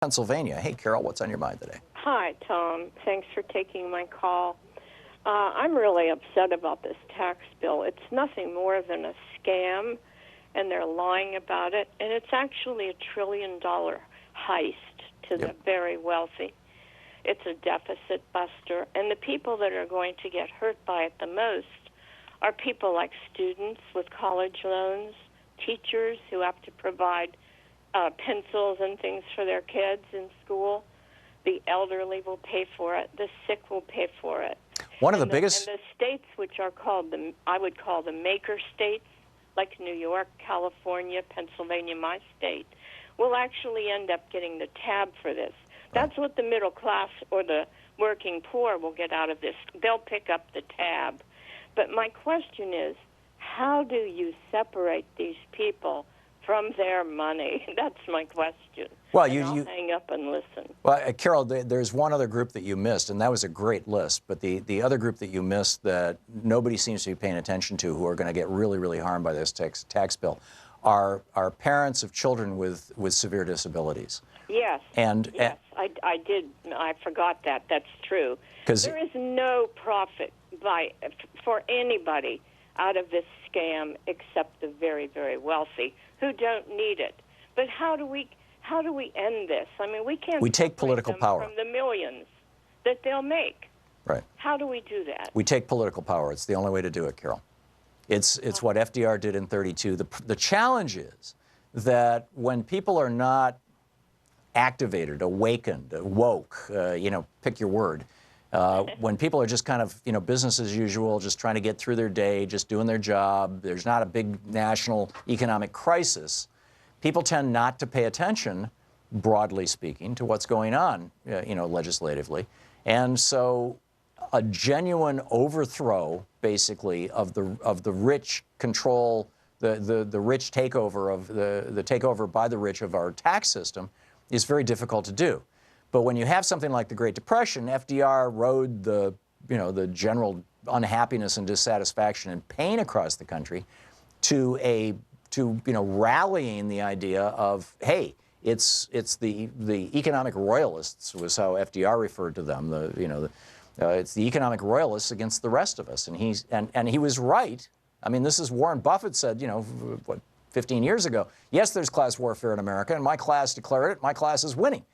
Pennsylvania. Hey, Carol, what's on your mind today? Hi, Tom. Thanks for taking my call. I'm really upset about this tax bill. It's nothing more than a scam, and they're lying about it, and it's actually a $1 trillion heist to the very wealthy. It's a deficit buster, and the people that are going to get hurt by it the most are people like students with college loans, teachers who have to provide pencils and things for their kids in school. The elderly will pay for it. The sick will pay for it. One of the biggest... And the states which are called, I would call the maker states, like New York, California, Pennsylvania, my state, will actually end up getting the tab for this. That's what the middle class or the working poor will get out of this. They'll pick up the tab. But my question is, how do you separate these people from their money? That's my question. Well, I'll hang up and listen. Well, Carol, there's one other group that you missed, and that was a great list. But the other group that you missed that nobody seems to be paying attention to, who are going to get really, really harmed by this tax bill, are parents of children with severe disabilities. Yes. And yes, I did. I forgot that. That's true. There is no profit for anybody out of this scam except the very, very wealthy who don't need it. But how do we end this? I mean, we can't. We take political power from the millions that they'll make. Right. How do we do that? We take political power. It's the only way to do it, Carol. It's what FDR did in '32. The challenge is that when people are not activated, awakened, woke, pick your word. When people are just kind of, business as usual, just trying to get through their day, just doing their job, there's not a big national economic crisis, people tend not to pay attention, broadly speaking, to what's going on, legislatively. And so a genuine overthrow, basically, of the rich control, the rich takeover of the takeover by the rich of our tax system is very difficult to do. But when you have something like the Great Depression, FDR rode the general unhappiness and dissatisfaction and pain across the country to rallying the idea of, hey, it's the economic royalists, was how FDR referred to them. It's the economic royalists against the rest of us, and he was right. I mean, this is Warren Buffett said, 15 years ago. Yes, there's class warfare in America, and my class declared it. My class is winning.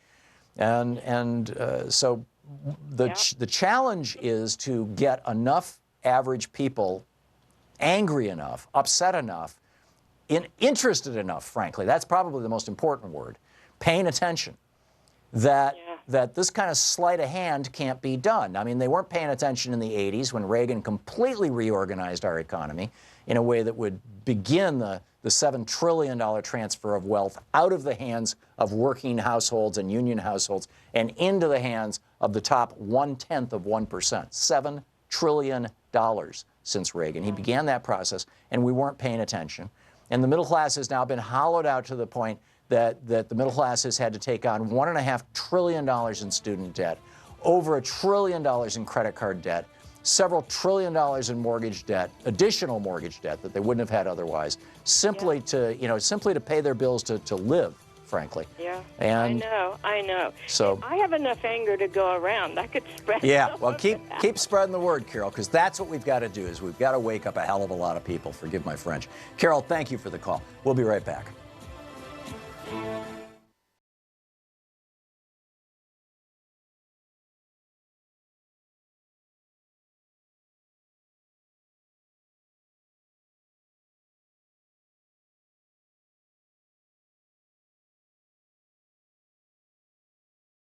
So the challenge is to get enough average people angry enough, upset enough, interested enough, frankly. That's probably the most important word, paying attention, that this kind of sleight of hand can't be done. I mean, they weren't paying attention in the 80s when Reagan completely reorganized our economy in a way that would begin the $7 trillion transfer of wealth out of the hands of working households and union households and into the hands of the top 1/10 of 1%. $7 trillion since Reagan. He began that process, and we weren't paying attention. And the middle class has now been hollowed out to the point that the middle class has had to take on $1.5 trillion in student debt, over $1 trillion in credit card debt, several $1 trillion in mortgage debt, additional mortgage debt that they wouldn't have had otherwise, simply to pay their bills to live, frankly. Yeah, and I know. So I have enough anger to go around. I could spread. Yeah, well, keep spreading the word, Carol, because that's what we've got to do. Is we've got to wake up a hell of a lot of people. Forgive my French. Carol, thank you for the call. We'll be right back.